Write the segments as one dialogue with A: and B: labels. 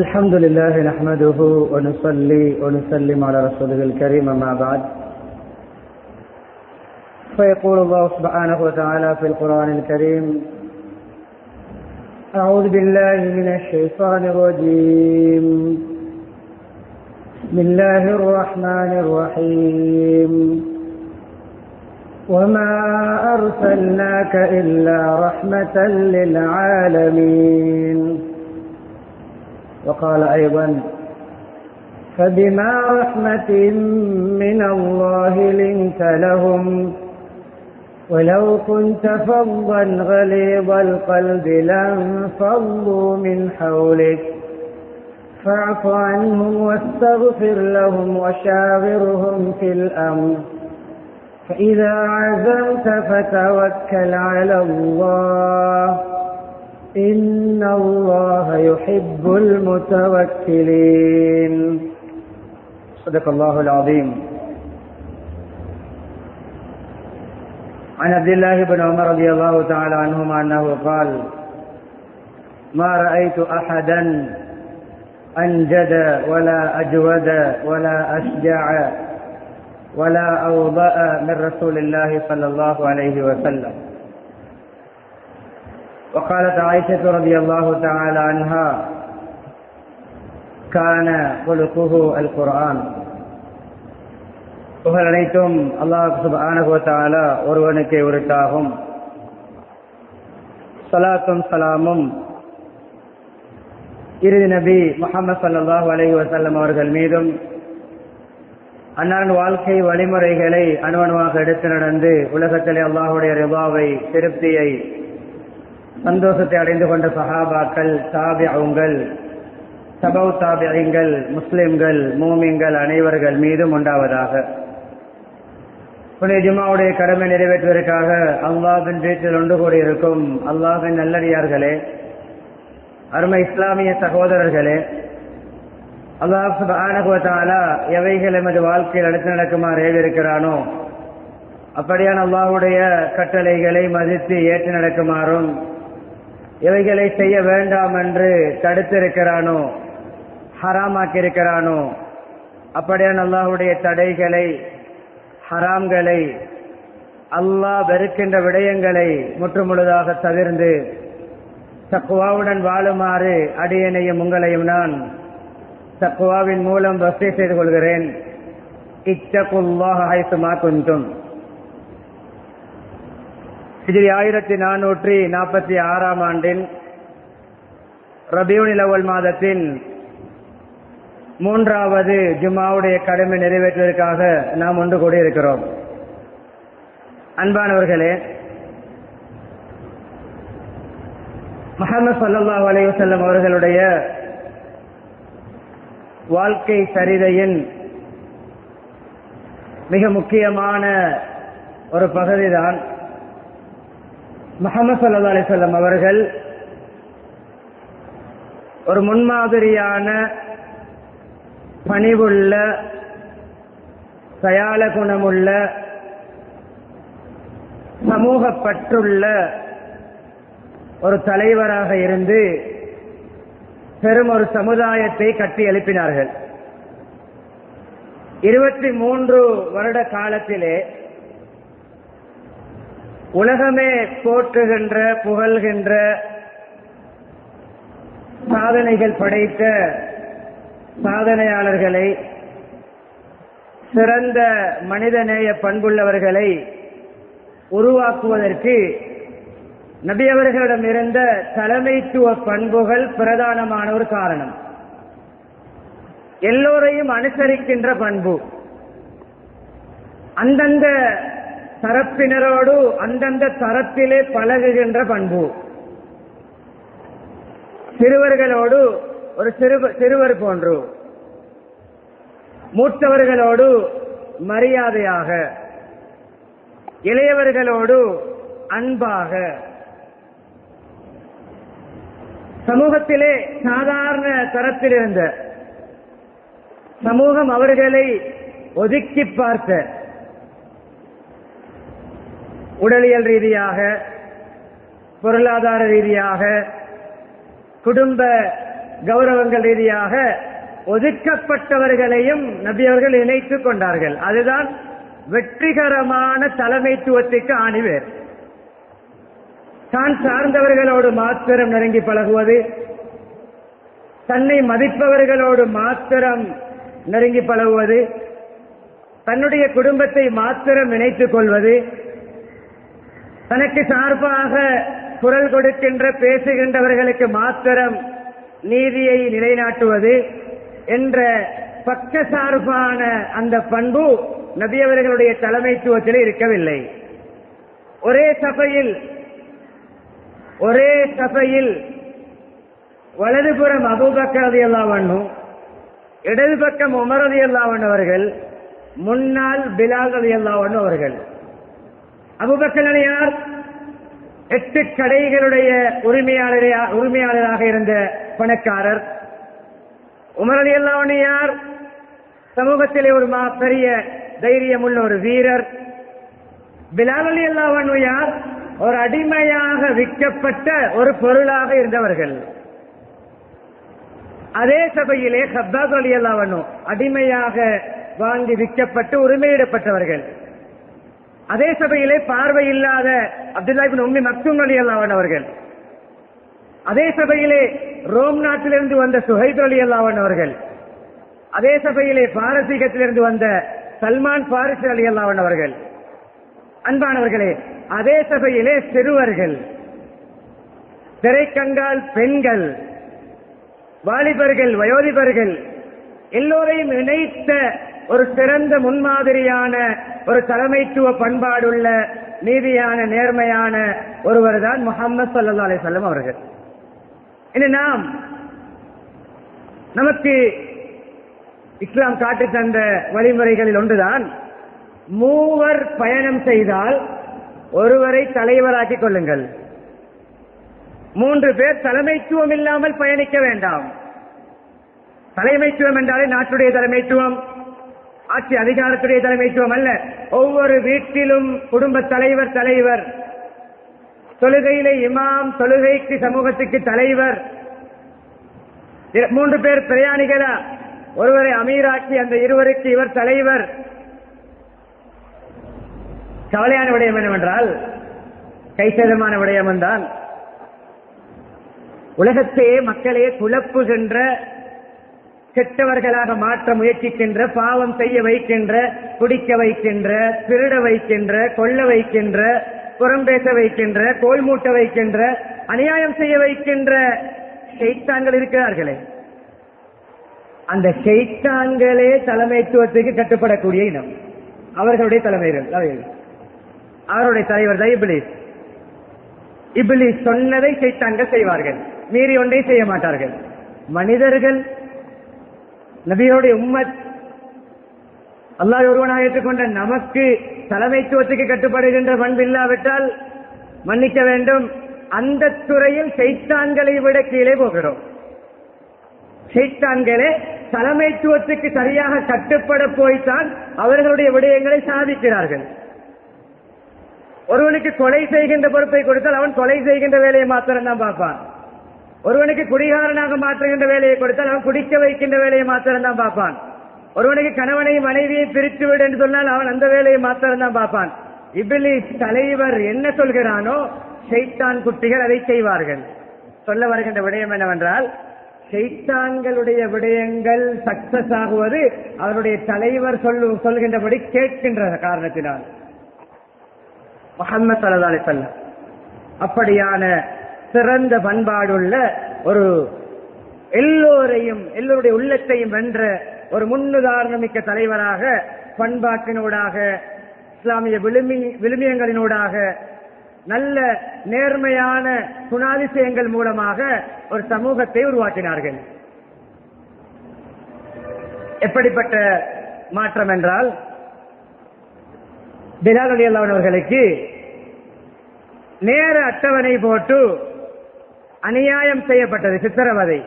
A: الحمد لله نحمده ونصلي ونسلم على رسوله الكريم أما بعد فيقول الله سبحانه وتعالى في القرآن الكريم أعوذ بالله من الشيطان الرجيم بسم الله الرحمن الرحيم وما أرسلناك إلا رحمة للعالمين وقال أيضا فبما رحمة من الله لنت لهم ولو كنت فظا غليظ القلب لانفضوا من حولك فاعف عنهم واستغفر لهم وشاورهم في الأمر فإذا عزمت فتوكل على الله إن الله يحب المتوكلين صدق الله العظيم. عن عبد الله بن عمر رضي الله تعالى عنهما أنه قال ما رأيت أحدا أنجد ولا أجود ولا أشجع ولا أوضأ من رسول الله صلى الله عليه وسلم. وقالت عائشة رضي الله تعالى عنها كان خلقه القرآن. புகழ் அனைத்தும் அல்லாஹ் சுப்ஹானஹு வ தஆலா ஒருவனுக்கே உரித்தாகும். ஸலாத்தும் ஸலாமும் இறுதி நபி முஹம்மது ஸல்லல்லாஹு அலைஹி வஸல்லம் அவர்கள் மீதும் அன்னாரின் வாழ்க்கை வழிமுறைகளை அணுவணுவாக எடுத்து நடந்து உலகத்திலே அல்லாஹ்வுடைய ரிதாவை திருப்தியை சந்தோஷத்தை அடைந்து கொண்ட சஹாபாக்கள், தாபிஊன்கள், தபவு தாபிஈன்கள், முஸ்லிம்கள், மூமின்கள் அனைவர்கள் மீதும் உண்டாவதாக. புனித ஜும்ஆவுடைய கடமை நிறைவேற்றுவதற்காக அல்லாஹ்வின் வீட்டில் ஒன்று கூடியிருக்கும் அல்லாஹ்வின் நல்லடியார்களே, அருமை இஸ்லாமிய சகோதரர்களே, அல்லாஹ் சுப்ஹானஹு வ தஆலா எவைகள் எமது வாழ்க்கையில் எடுத்து நடக்குமாறு ஏவிருக்கிறானோ அப்படியான அல்லாஹ்வுடைய கட்டளைகளை மதித்து ஏற்று நடக்குமாறும், எவைகளை செய்ய வேண்டாம் என்று தடுத்திருக்கிறானோ, ஹராமாக்கியிருக்கிறானோ அப்படியான அல்லாஹ்வுடைய தடைகளை, ஹராம்களை, அல்லாஹ் வெறுக்கின்ற விடயங்களை முற்றுமுழுதாக தவிர்ந்து தக்வாவுடன் வாழுமாறு அடியேனையும் உங்களையும் நான் தக்வாவின் மூலம் வஸிய செய்து கொள்கிறேன். இத்தகுல்லாஹ ஹைசுமா குன்தும். ஹிஜ்ரி 1446 ஆண்டின் ரபியுல் அவ்வல் மாதத்தின் 3வது ஜும்ஆவுடைய கடமை நிறைவேற்றுவதற்காக நாம் ஒன்று கூடியிருக்கிறோம். அன்பானவர்களே, முஹம்மது ஸல்லல்லாஹு அலைஹி வஸல்லம் அவர்களுடைய வாழ்க்கை சரிதையின் மிக முக்கியமான ஒரு பகுதிதான் முஹம்மது ஸல்லல்லாஹு அலைஹி வஸல்லம் அவர்கள் ஒரு முன்மாதிரியான பணிவுள்ள, தயாள குணமுள்ள, சமூக பற்றுள்ள ஒரு தலைவராக இருந்து பெரும் ஒரு சமுதாயத்தை கட்டி எழுப்பினார்கள். 23 வருட காலத்திலே உலகமே போற்றுகின்ற, புகழ்கின்ற, சாதனைகள் படைத்த சாதனையாளர்களை, சிறந்த மனிதநேய பண்புள்ளவர்களை உருவாக்குவதற்கு நபி அவர்களிடம் இருந்த தலைமைத்துவ பண்புகள் பிரதானமான ஒரு காரணம். எல்லோரையும் அனுசரிக்கின்ற பண்பு, அந்தந்த தரப்பினரோடு அந்தந்த தரத்திலே பழகுகின்ற பண்பு, சிறுவர்களோடு ஒரு சிறுவர் போன்று, மூத்தவர்களோடு மரியாதையாக, இளையவர்களோடு அன்பாக, சமூகத்திலே சாதாரண தரத்தில் இருந்த சமூகம் அவர்களை ஒதுக்கி பார்த்த, உடலியல் ரீதியாக, பொருளாதார ரீதியாக, குடும்ப கௌரவங்கள் ரீதியாக ஒதுக்கப்பட்டவர்களையும் நபி அவர்கள் இணைத்துக் கொண்டார்கள். அதுதான் வெற்றிகரமான தலைமைத்துவத்திற்கு ஆணிவேர். தான் சார்ந்தவர்களோடு மாத்திரம் நெருங்கி பழகுவது, தன்னை மதிப்பவர்களோடு மாத்திரம் நெருங்கி பழகுவது, தன்னுடைய குடும்பத்தை மாத்திரம் இணைத்துக் கொள்வது, தனக்கு சார்பாக குரல் கொடுக்கின்ற பேசுகின்றவர்களுக்கு மாத்திரம் நீதியை நிலைநாட்டுவது என்ற பக்க சார்பான அந்த பண்பு நபி அவர்களுடைய தலைமைத்துவத்தில் இருக்கவில்லை. ஒரே சபையில் வலதுபுறம் அபூபக்கர் ரலியல்லாஹு அன்ஹு, இடது பக்கம் உமர் ரலியல்லாஹு அன்ஹு அவர்கள், முன்னால் பிலால் ரலியல்லாஹு அன்ஹு அவர்கள். அபூபக்கர் யார்? 8 கடைகளுடைய உரிமையாளராக இருந்த பணக்காரர். உமர் ரலியல்லாஹு அன்ஹு யார்? சமூகத்திலே ஒரு பெரிய தைரியம் உள்ள ஒரு வீரர். பிலால் ரலியல்லாஹு அன்ஹு யார்? ஒரு அடிமையாக விற்கப்பட்ட ஒரு பொருளாக இருந்தவர்கள். அதே சபையிலே ஹப்பாப் ரலியல்லாஹு அன்ஹு அடிமையாக வாங்கி விற்கப்பட்டு உரிமையிடப்பட்டவர்கள். அதே சபையிலே பார்வை இல்லாத அப்துல்லாஹ் இப்னு உம்மி மக்தூம் ரலியல்லாஹு அன்ஹு அவர்கள். அதே சபையிலே ரோம் நாட்டிலிருந்து வந்த சுஹைப் ரலியல்லாஹு அன்ஹு அவர்கள். அதே சபையிலே பாரசீகத்திலிருந்து வந்த சல்மான் பாரிஸ் ரலியல்லாஹு அன்ஹு அவர்கள். அன்பானவர்களே, அதே சபையிலே சிறுவர்கள், திரைக்கங்கால் பெண்கள், வாலிபர்கள், வயோதிபர்கள் எல்லோரையும் இணைத்த ஒரு சிறந்த முன்மாதிரியான ஒரு தலைமைத்துவ பண்பாடுள்ள நீதியான நேர்மையான ஒருவர் தான் முஹம்மது ஸல்லல்லாஹு அலைஹி வஸல்லம் அவர்கள். இனி நமக்கு இஸ்லாம் காட்டி தந்த வழிமுறைகளில் ஒன்றுதான், மூவர் பயணம் செய்தால் ஒருவரை தலைவராக்கிக் கொள்ளுங்கள். 3 பேர் தலைமைத்துவம் இல்லாமல் பயணிக்க வேண்டாம். தலைமைத்துவம் என்றாலே நாட்டுடைய தலைமைத்துவம், ஆட்சி அதிகாரத்துடைய தலைமைத்துவம் அல்ல. ஒவ்வொரு வீட்டிலும் குடும்ப தலைவர், தொழுகையிலே இமாம், தொழுகைக்கு சமூகத்துக்கு தலைவர். 3 பேர் பிரயாணிகளா, ஒருவரை அமீராக்கி அந்த இருவருக்கு இவர் தலைவர். கவலையான விடயம் என்னவென்றால், கைசேதமான விடயம் தான், உலகத்தையே மக்களையே குழப்புகின்ற, கெட்டவர்களாக மாற்ற முயற்சிக்கின்ற, பாவம் செய்ய வைக்கின்ற, குடிக்க வைக்கின்ற, திருட வைக்கின்ற, கொல்ல வைக்கின்ற, புறம்பேச வைக்கின்ற, கோல் மூட்ட வைக்கின்ற, அநியாயம் செய்ய வைக்கின்ற ஷைத்தான்கள் இருக்கிறார்களே, அந்த ஷைத்தான்களே தலைமைத்துவத்துக்கு கட்டுப்படக்கூடிய இனம். அவர்களுடைய தலைமைகள், அவருடைய தலைவர் தான் இப்லீஸ். இப்லீஸ் சொன்னதை ஷைத்தான்கள் செய்வார்கள், மீறி ஒன்றை செய்ய மாட்டார்கள். மனிதர்கள், நபியோடைய உம்மத், அல்லாஹ் ஒருவனாக ஏற்றுக்கொண்ட நமக்கு தலைமைத்துவத்துக்கு கட்டுப்படுகின்ற பண்பு இல்லாவிட்டால் மன்னிக்க வேண்டும், அந்த துறையில் ஷைத்தான்களை விட கீழே போகிறோம். ஷைத்தான்களே தலைமைத்துவத்துக்கு சரியாக கட்டுப்பட போய்த்தான் அவர்களுடைய விடயங்களை சாதிக்கிறார்கள். ஒருவனுக்கு கொலை செய்கின்ற பொறுப்பை கொடுத்தால் அவன் கொலை செய்கின்ற வேலையை மாத்திரம் தான் பார்ப்பான். ஒருவனுக்கு குடிகாரனாக மாற்றுகின்ற வேலையை கொடுத்தால் அவன் குடிக்க வைக்கின்ற வேலையை மாத்திரம் தான் பார்ப்பான். ஒருவனுக்கு கணவனை மனைவியை பிரித்து விடு என்று சொன்னால் அவன் அந்த வேலையை மாத்திரம் தான் பார்ப்பான். இப்லீஸ் தலைவர் என்ன சொல்கிறானோ ஷைத்தான் குட்டிகள் அதை செய்வார்கள். சொல்ல வருகின்ற விடயம் என்னவென்றால், ஷைத்தான்களுடைய விடயங்கள் சக்சஸ் ஆகுவது அவருடைய தலைவர் சொல்கின்றபடி கேட்கின்ற காரணத்தினால். முஹம்மது ஸல்லல்லாஹு அலைஹி வஸல்லம் அப்படியான சிறந்த பண்பாடுள்ள ஒரு எல்லோருடைய உள்ளத்தையும் வென்ற ஒரு முன்னுதாரணமிக்க தலைவராக, பண்பாட்டினூடாக, இஸ்லாமிய விழுமியங்களினூடாக, நல்ல நேர்மையான குணாதிசயங்கள் மூலமாக ஒரு சமூகத்தை உருவாக்கினார்கள். எப்படிப்பட்ட மாற்றம் என்றால், பிலால் ரலியல்லாஹு அன்ஹு அவர்களுக்கு நேர அட்டவணை போட்டு அநியாயம் செய்யப்பட்டது, சித்திரவதை.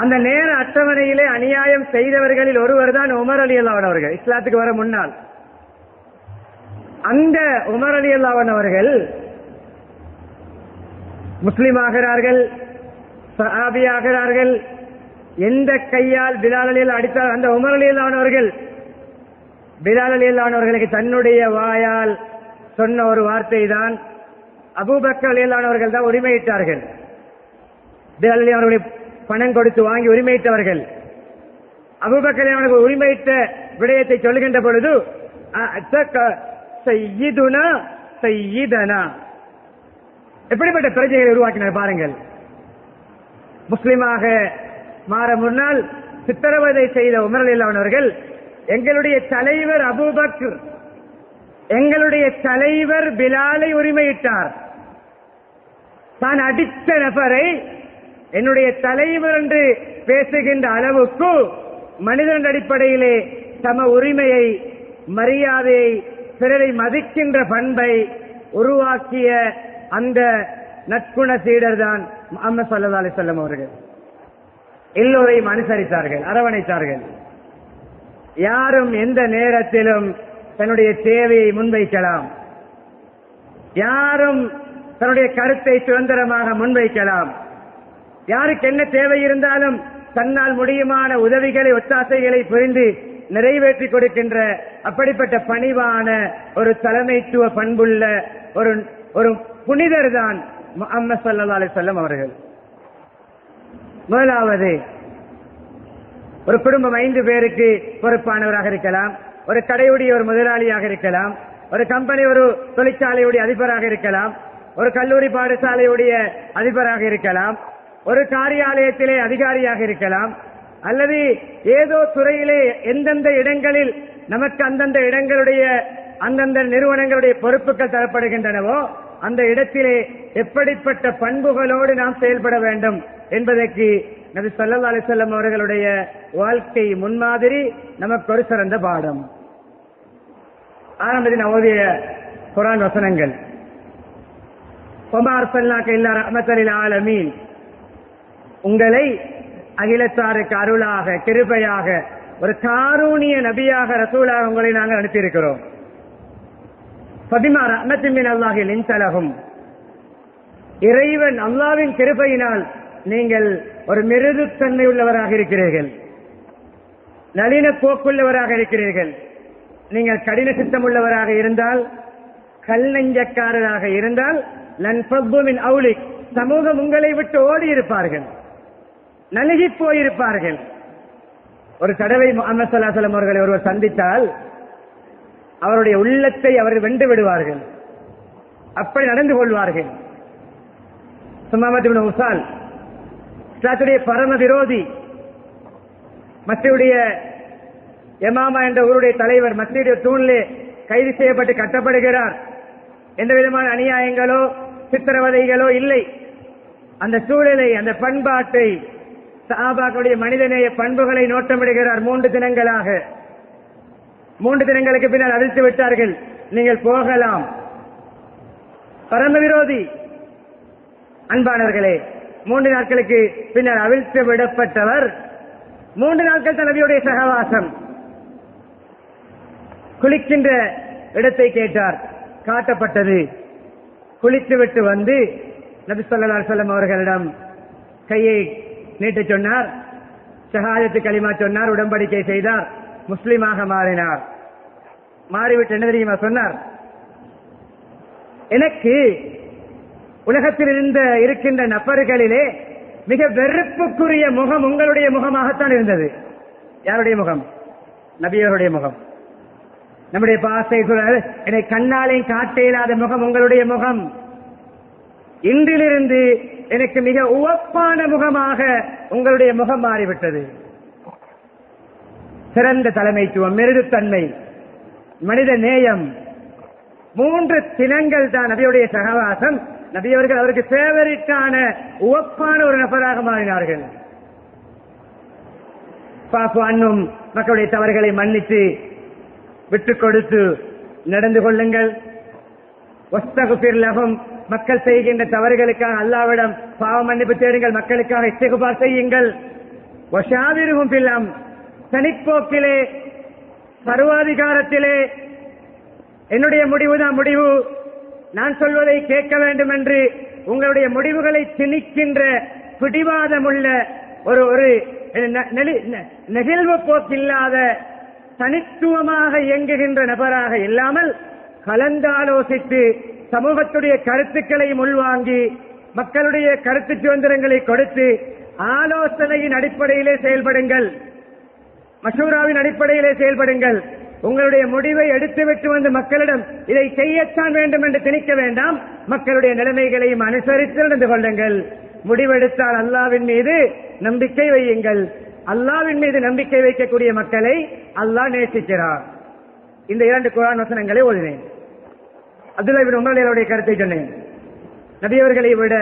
A: அந்த நேர அட்டவணையிலே அநியாயம் செய்தவர்களில் ஒருவர் தான் உமர் ரலியல்லாஹு அன்ஹு அவர்கள், இஸ்லாத்துக்கு வர முன்னால். அந்த உமர் ரலியல்லாஹு அன்ஹு அவர்கள் முஸ்லிம் ஆகிறார்கள், சஹாபியாகிறார்கள். எந்த கையால் பிலால் ரலியல்லாஹு அடித்தார் அந்த உமர் ரலியல்லாஹு அவர்கள் பிலால் ரலியல்லாஹு அவர்களுக்கு தன்னுடைய வாயால் சொன்ன ஒரு வார்த்தை தான் அபூபக்கர் ரலியல்லாஹு அவர்கள் தான் உரிமையிட்டார்கள். பிலால் ரலியல்லாஹு அவர்களை பணம் கொடுத்து வாங்கி உரிமையிட்டவர்கள். அபூபக்கர் அவர்கள் உரிமையிட்ட விடயத்தை சொல்லுகின்ற பொழுது சையிதுனா சையிதனா எப்படிப்பட்ட பிரஜைகளை உருவாக்கினார் பாருங்கள். முஸ்லிமாக மாற முன்னால் சித்திரவதை செய்த உமர் ரலியல்லாஹு அவர்கள் எங்களுடைய தலைவர் அபூபக்கர், எங்களுடைய தலைவர் பிலாலை உரிமையிட்டார். தான் அடித்த நபரை என்னுடைய தலைவர் என்று பேசுகின்ற அளவுக்கு மனிதன் அடிப்படையிலே சம உரிமையை, மரியாதையை, பிறரை மதிக்கின்ற பண்பை உருவாக்கிய அந்த நற்குண சீடர் தான் முஹம்மது ஸல்லல்லாஹு அலைஹி வஸல்லம் அவர்கள். எல்லோரையும் அனுசரித்தார்கள், அரவணைத்தார்கள். யாரும் எந்த நேரத்திலும் தன்னுடைய தேவையை முன்வைக்கலாம், யாரும் தன்னுடைய கருத்தை சுதந்திரமாக முன்வைக்கலாம். யாருக்கு என்ன தேவை இருந்தாலும் தன்னால் முடியுமான உதவிகளை, ஒத்தாசைகளை புரிந்து நிறைவேற்றி கொடுக்கின்ற அப்படிப்பட்ட பணிவான ஒரு தலைமைத்துவ பண்புள்ள ஒரு புனிதர் தான் முஹம்மது ஸல்லல்லாஹு அலைஹி வஸல்லம் அவர்கள். முதலாவது, ஒரு குடும்பம் 5 பேருக்கு பொறுப்பானவராக இருக்கலாம், ஒரு கடையுடைய ஒரு முதலாளியாக இருக்கலாம், ஒரு கம்பெனி ஒரு தொழிற்சாலையுடைய அதிபராக இருக்கலாம், ஒரு கல்லூரி பாடசாலையுடைய அதிபராக இருக்கலாம், ஒரு காரியாலயத்திலே அதிகாரியாக இருக்கலாம், அல்லது ஏதோ துறையிலே எந்தெந்த இடங்களில் நமக்கு அந்தந்த இடங்களுடைய அந்தந்த நிறுவனங்களுடைய பொறுப்புகள் தரப்படுகின்றனவோ அந்த இடத்திலே எப்படிப்பட்ட பண்புகளோடு நாம் செயல்பட வேண்டும் என்பதற்கு நபி ஸல்லல்லாஹு அலைஹி வஸல்லம் அவர்களுடைய வாழ்க்கை முன்மாதிரி நமக்கு ஒரு சிறந்த பாடம். ஆரம்பத்தில் ஓதிய குர்ஆன் வசனங்கள், வமா அர்ஸல்னாக இல்லா ரஹ்மத்தல் லில் ஆலமீன், உங்களை அகிலத்தாருக்கு அருளாக, கிருபையாக, ஒரு காரூணிய நபியாக, ரசூலாக உங்களை நாங்கள் அனுப்பியிருக்கிறோம். ஃபபிமா ரஹ்மத்தின் மின் அல்லாஹி லின்த லஹும், இறைவன் அல்லாஹ்வின் கிருபையினால் நீங்கள் ஒரு மிருதுத்தன்மை உள்ளவராக இருக்கிறீர்கள், நளின போக்குள்ளவராக இருக்கிறீர்கள். நீங்கள் கடின சித்தம் உள்ளவராக இருந்தால், கல் நெஞ்சக்காரராக இருந்தால், லன்ஃபது மின் அவுலிக், சமூகம் உங்களை விட்டு ஓடி இருப்பார்கள், நலுகி போயிருப்பார்கள். ஒரு தடவை முஹம்மது ஸல்லல்லாஹு அலைஹி வஸல்லம் அவர்களை ஒருவர் சந்தித்தால் அவருடைய உள்ளத்தை அவர்கள் வென்று விடுவார்கள், அப்படி நடந்து கொள்வார்கள். சுமாமத் இப்னு உஸால் இஸ்லாத்துடைய பரம விரோதி, மஸ்ஜிதுடைய யமாமா என்ற ஊருடைய தலைவர், மஸ்ஜிதுடைய தூணிலே கைது செய்யப்பட்டு கட்டப்படுகிறார். எந்த விதமான அநியாயங்களோ சித்திரவதைகளோ இல்லை. அந்த சூழலை, அந்த பண்பாட்டை, சஹாபாக்களுடைய மனிதநேய பண்புகளை நோட்டமிடுகிறார். 3 தினங்களாக, 3 தினங்களுக்கு பின்னால் அழித்து விட்டார்கள், நீங்கள் போகலாம். பரம விரோதி. அன்பானவர்களே, 3 நாட்களுக்கு பின்னர் அவிழ்த்து விடப்பட்டவர் 3 நாட்கள் தான் நபியுடைய சகவாசம். குளிக்கின்ற இடத்தை கேட்டார், காட்டப்பட்டது. குளித்துவிட்டு வந்து நபி ஸல்லல்லாஹு அலைஹி வஸல்லம் அவர்களிடம் கையை நீட்ட சொன்னார், ஷஹாதத்து கலிமா சொன்னார், உடன்படிக்கை செய்தார், முஸ்லிமாக மாறினார். மாறிவிட்டு என்ன தெரியுமா சொன்னார்? எனக்கு உலகத்தில் இருக்கின்ற நபர்களிலே மிக வெறுப்புக்குரிய முகம் உங்களுடைய முகமாகத்தான் இருந்தது. யாருடைய முகம்? நபியருடைய முகம். நம்முடைய பாசை என்னை கண்ணாலையும் காட்ட இயலாத முகம் உங்களுடைய முகம். இன்றிலிருந்து எனக்கு மிக உவப்பான முகமாக உங்களுடைய முகம் மாறிவிட்டது. சிறந்த தலைமைத்துவம், மிருதுத்தன்மை, மனித நேயம், 3 தினங்கள் தான் நபியுடைய சகவாசம். நபியவர்கள் அவருக்கு ஃபேவரிட்டான உவப்பான ஒரு நபராக மாறினார்கள். பாப்பு அன்னும், மக்களுடைய தவறுகளை மன்னித்து விட்டுக் கொடுத்து நடந்து கொள்ளுங்கள். வஸ்தகுஃபிர் லஹும், மக்கள் செய்கின்ற தவறுகளுக்காக அல்லாஹ்விடம் பாவ மன்னிப்பு தேடுங்கள், மக்களுக்காக இஸ்திக்பார் செய்யுங்கள். வஷாவிருஹும் ஃபில் அம்ர், தனிப்போக்கிலே, சர்வாதிகாரத்திலே என்னுடைய முடிவுதான் முடிவு, நான் சொல்வதை கேட்க வேண்டும் என்று உங்களுடைய முடிவுகளை திணிக்கின்ற பிடிவாதமுள்ள ஒரு நெகிழ்வு போக்கில்லாத தனித்துவமாக இயங்குகின்ற நபராக இல்லாமல் கலந்தாலோசித்து சமூகத்துடைய கருத்துக்களை உள்வாங்கி மக்களுடைய கருத்து சுதந்திரங்களை கொடுத்து ஆலோசனையின் அடிப்படையிலே செயல்படுங்கள், மஷூராவின் அடிப்படையிலே செயல்படுங்கள். உங்களுடைய முடிவை எடுத்துவிட்டு வந்து மக்களிடம் இதை செய்யத்தான் வேண்டும் என்று திணிக்க வேண்டாம். மக்களுடைய நிலைமைகளையும் அனுசரித்து நடந்து கொள்ளுங்கள். முடிவெடுத்தால் அல்லாஹ்வின் மீது நம்பிக்கை வையுங்கள். அல்லாஹ்வின் மீது நம்பிக்கை வைக்கக்கூடிய மக்களை அல்லாஹ் நேசிக்கிறார். இந்த 2 குர்ஆன் வசனங்களை ஓதினேன். அப்துல்லாஹ் இப்னு உமர் அவருடைய கருத்தை சொன்னேன். நபியவர்களை விட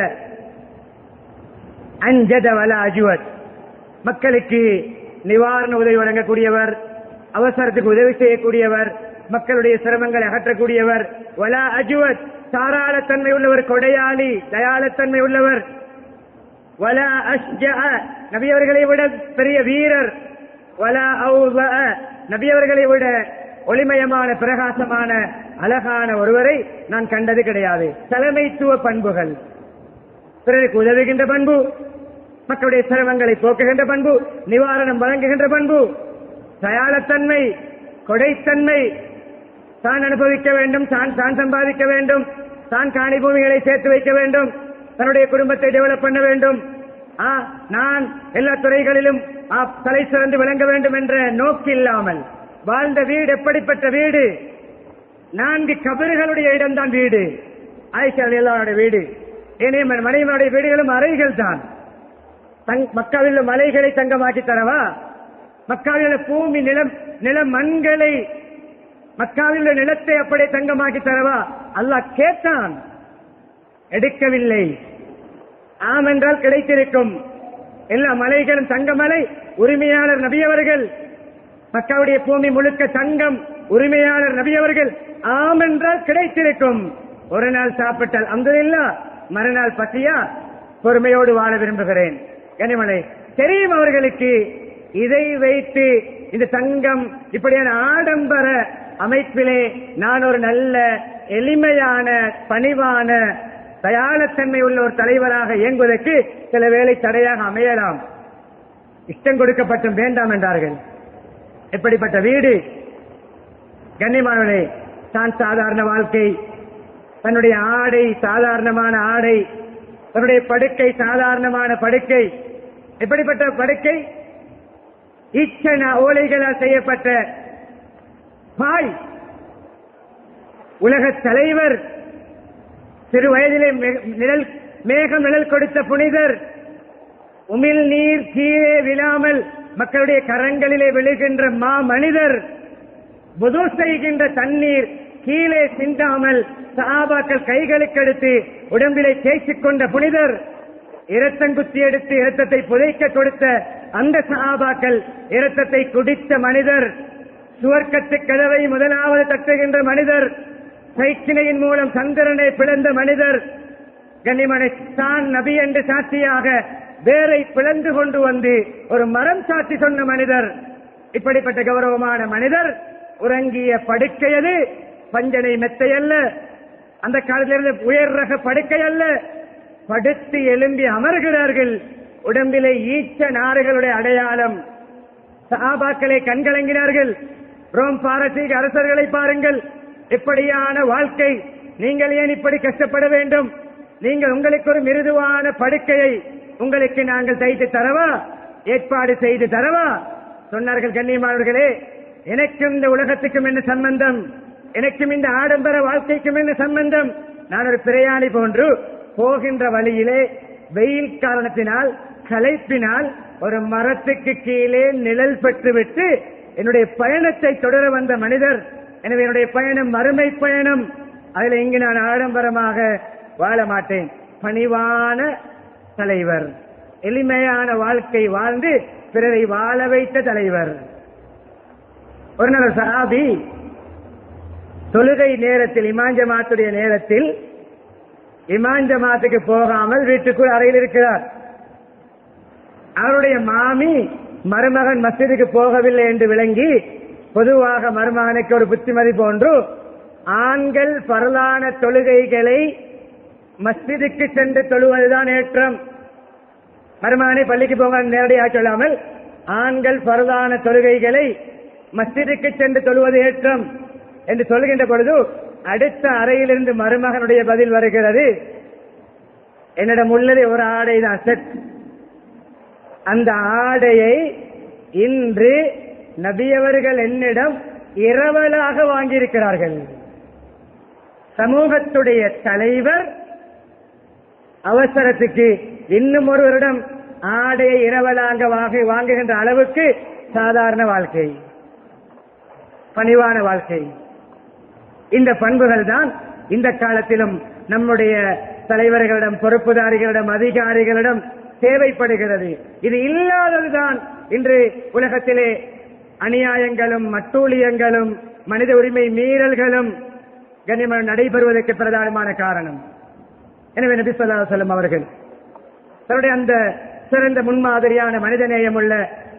A: அன்ஜத வலா அஜ்வத், மக்களுக்கு நிவாரண உதவி வழங்கக்கூடியவர், அவசரத்துக்கு உதவி செய்யக்கூடியவர், மக்களுடைய சிரமங்களை அகற்றக்கூடியவர், வலா அஜ்வத் தாராளத்தன்மை உள்ளவர், கொடையாளி, தயாளத்தன்மை உள்ளவர், வலா அஷ்ஜஅ நபியவர்களை விட பெரிய வீரர், வலா அவுஸஅ நபியவர்களை விட ஒளிமயமான பிரகாசமான அழகான ஒருவரை நான் கண்டது கிடையாது. தலைமைத்துவ பண்புகள், பிறருக்கு உதவுகின்ற பண்பு, மக்களுடைய சிரமங்களை போக்குகின்ற பண்பு, நிவாரணம் வழங்குகின்ற பண்பு, தயாளத்தன்மை, கொடைத்தன்மை, தான் அனுபவிக்க வேண்டும், தான் சம்பாதிக்க வேண்டும், தான் காணி பூமிகளை சேர்த்து வைக்க வேண்டும், தன்னுடைய குடும்பத்தை டெவலப் பண்ண வேண்டும், நான் எல்லா துறைகளிலும் தலை சிறந்து விளங்க வேண்டும் என்ற நோக்கு இல்லாமல் வாழ்ந்த வீடு எப்படிப்பட்ட வீடு? 4 கபறுகளுடைய இடம்தான் வீடு. ஆயிஷா ரலியல்லாஹு வீடு, ஏனைய மனைவியுடைய வீடுகளும் அறைகள் தான். மக்காவில் மலைகளை தங்கமாக்கி தரவா? மக்காவில் பூமி நில மண்களை, மக்காவில் நிலத்தை அப்படியே தங்கமாக்கி தரவா? அல்லாஹ் கேட்டான், எடுக்கவில்லை. ஆம் என்றால் கிடைத்திருக்கும். எல்லா மலைகளும் தங்கமலை, உரிமையாளர் நபியவர்கள். மக்காவுடைய பூமி முழுக்க தங்கம், உரிமையாளர் நபியவர்கள். ஆம் என்றால் கிடைத்திருக்கும். ஒரு நாள் சாப்பிட்டால் அல்ஹம்துலில்லாஹ், மறுநாள் பசியா? பொறுமையோடு வாழ விரும்புகிறேன். கனிமலை தெரியும் அவர்களுக்கு. இதை வைத்து இந்த தங்கம் இப்படியான ஆடம்பர அமைப்பிலே நான் ஒரு நல்ல எளிமையான பணிவான தயாளத்தன்மை உள்ள ஒரு தலைவராக இயங்குவதற்கு சில வேளை தடையாக அமையலாம். இஷ்டம் கொடுக்கப்பட்டும் வேண்டாம் என்றார்கள். எப்படிப்பட்ட வீடு? கண்ணியமானவர்களே, தான் சாதாரண வாழ்க்கை, தன்னுடைய ஆடை சாதாரணமான ஆடை, தன்னுடைய படுக்கை சாதாரணமான படுக்கை. எப்படிப்பட்ட படுக்கை? ஈச்சன ஓலைகளால் செய்யப்பட்ட பாய். உலக தலைவர், சிறு வயதிலே மேகம் நிழல் கொடுத்த புனிதர், உமிழ் நீர் கீழே விழாமல் மக்களுடைய கரங்களிலே விழுகின்ற மா மனிதர், புது செய்கின்ற தண்ணீர் கீழே சிந்தாமல் சஹாபாக்கள் கைகளுக்கு எடுத்து உடம்பிலே தேய்ச்சிக் கொண்ட புனிதர், இரத்தங்குத்தி எடுத்து இரத்தத்தை புதைக்க கொடுத்த அந்த சஹாபாக்கள் இரத்தத்தை குடித்த மனிதர், சுவர்க்கத்து கதவை முதலாவது தட்டுகின்ற மனிதர், சைக்கிளையின் மூலம் சந்திரனை பிளந்த மனிதர், கண்ணிமனை தான் நபி என்று சாட்சியாக வேரை பிளந்து கொண்டு வந்து ஒரு மரம் சாட்சி சொன்ன மனிதர். இப்படிப்பட்ட கௌரவமான மனிதர் உறங்கிய படுக்கையது பஞ்சனை மெத்தை அல்ல, அந்த காலத்திலிருந்து உயர் ரக படுக்கை அல்ல. படுத்து எழும்பி அமர்கிறார்கள். உடம்பிலே ஈச்ச நாறுகளுடைய அடையாளம். சஹாபாக்களை கண்கலங்கினார்கள். ரோம் பாரசீக அரசர்களை பாருங்கள், இப்படியான வாழ்க்கை. நீங்கள் ஏன் இப்படி கஷ்டப்பட வேண்டும்? நீங்கள் உங்களுக்கு ஒரு மிருதுவான படுக்கையை உங்களுக்கு நாங்கள் தைத்து தரவா, ஏற்பாடு செய்து தரவா? சொன்னார்கள், கண்ணியமானவர்களே, எனக்கும் இந்த உலகத்துக்கும் என்ன சம்பந்தம்? எனக்கும் இந்த ஆடம்பர வாழ்க்கைக்கும் என்ன சம்பந்தம்? நான் ஒரு பிரயாணி போன்று போகின்ற வழியிலே வெயில் காரணத்தினால் களைப்பினால் ஒரு மரத்துக்கு கீழே நிழல் பெற்றுவிட்டு என்னுடைய பயணத்தை தொடர வந்த மனிதர். எனவே என்னுடைய பயணம் மறுமை பயணம். அதில் இங்கு நான் ஆடம்பரமாக வாழ மாட்டேன். பணிவான தலைவர், எளிமையான வாழ்க்கை வாழ்ந்து பிறரை வாழ வைத்த தலைவர். ஒரு நாள் சஹாபி தொழுகை நேரத்தில், இமாம் ஜமாத்துடைய நேரத்தில், இமாம் ஜமாத்துக்கு போகாமல் வீட்டுக்குள் அறையில் இருக்கிறார். அவருடைய மாமி மருமகன் மஸ்ஜிதுக்கு போகவில்லை என்று விளங்கி, பொதுவாக மருமகனுக்கு ஒரு புத்திமதி போன்று ஆண்கள் பரலான தொழுகைகளை மஸ்ஜிதுக்கு சென்று தொழுவதுதான் ஏற்றம், மருமகனை பள்ளிக்கு போங்க நேரடியாக சொல்லாமல், ஆண்கள் பரதான தொழுகைகளை மஸ்ஜிதுக்கு சென்று தொழுவது ஏற்றம் என்று சொல்கின்ற பொழுது அடுத்த அறையிலிருந்து மருமகனுடைய பதில் வருகிறது, என்னிடம் உள்ளது ஒரு ஆடை தான், செட். அந்த ஆடையை இன்று நபியவர்கள் என்னிடம் இரவலாக வாங்கியிருக்கிறார்கள். சமூகத்துடைய தலைவர் அவசரத்துக்கு இன்னும் ஒருவரிடம் ஆடையை இரவலாக வாங்குகின்ற அளவுக்கு சாதாரண வாழ்க்கை, பணிவான வாழ்க்கை. இந்த பண்புகள் தான் இந்த காலத்திலும் நம்முடைய தலைவர்களிடம், பொறுப்புதாரிகளிடம், அதிகாரிகளிடம் தேவைப்படுகிறது. இது இல்லாததுதான் இன்று உலகத்திலே அநியாயங்களும் மட்டூழியங்களும் மனித உரிமை மீறல்களும் கண்ணியமாக நடைபெறுவதற்கு பிரதானமான காரணம். எனவே நபி ஸல்லல்லாஹு அலைஹி வஸல்லம் அவர்கள் தன்னுடைய அந்த சிறந்த முன்மாதிரியான மனிதநேயம் உள்ள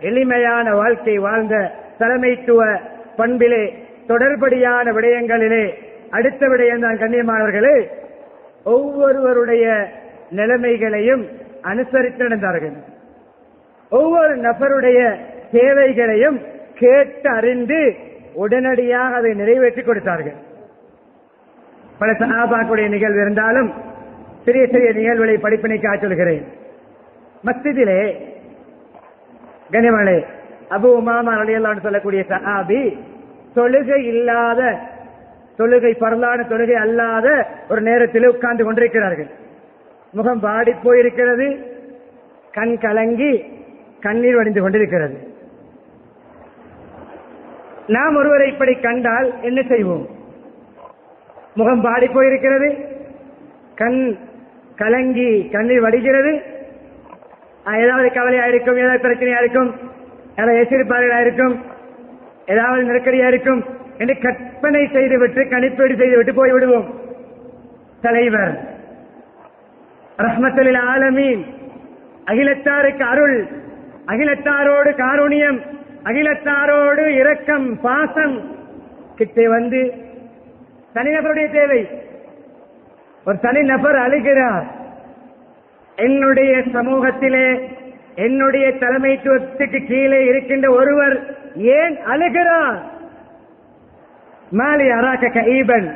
A: எளிமையான வாழ்க்கை வாழ்ந்த தலைமைத்துவ பண்பிலே தொடர்படியான விடயங்களிலே அடுத்த விடயம் தான் கண்ணியமானவர்களே, ஒவ்வொருவருடைய நிலைமைகளையும் அனுசரித்து நடந்தார்கள். ஒவ்வொரு நபருடைய தேவைகளையும் கேட்டு அறிந்து உடனடியாக அதை நிறைவேற்றி கொடுத்தார்கள். பல சஹாபாக்களுடைய நிகழ்வு இருந்தாலும் சிறிய சிறிய நிகழ்வுகளை படிப்பினைக்காக சொல்கிறேன். மஸ்ஜிதிலே கனிமலை அபு உமாமா ரலியல்லாஹு அன்ஹு சொல்லக்கூடிய சஹாபி தொழுகை இல்லாத, தொழுகை பரலான தொழுகை அல்லாத ஒரு நேரத்தில் உட்கார்ந்து கொண்டிருக்கிறார்கள். முகம் வாடி போயிருக்கிறது, கண் கலங்கி கண்ணீர் வடிந்து கொண்டிருக்கிறது. நாம் ஒருவரை இப்படி கண்டால் என்ன செய்வோம்? முகம் பாடி போயிருக்கிறது, கண் கலங்கி கண்ணீர் வடிகிறது, ஏதாவது கவலையா இருக்கும், ஏதாவது பிரச்சனையா இருக்கும், ஏதாவது எச்சரிப்பாளர்களா இருக்கும், ஏதாவது நெருக்கடியா இருக்கும் என்று கற்பனை செய்துவிட்டு கணிப்பீடு செய்துவிட்டு போய்விடுவோம். தலைவர் ரஹ்மத்துல் ஆலமீன், அகிலத்தாருக்கு அருள், அகிலத்தாரோடு காருண்யம், அகிலத்தாரோடு இரக்கம், பாசம் கிட்டே வந்து தனிநபருடைய தேவை, ஒரு தனிநபர் அழுகிறார். என்னுடைய சமூகத்திலே என்னுடைய தலைமைத்துவத்துக்கு கீழே இருக்கின்ற ஒருவர் ஏன் அழுகிறார்? மாலி அராக கஈபன்,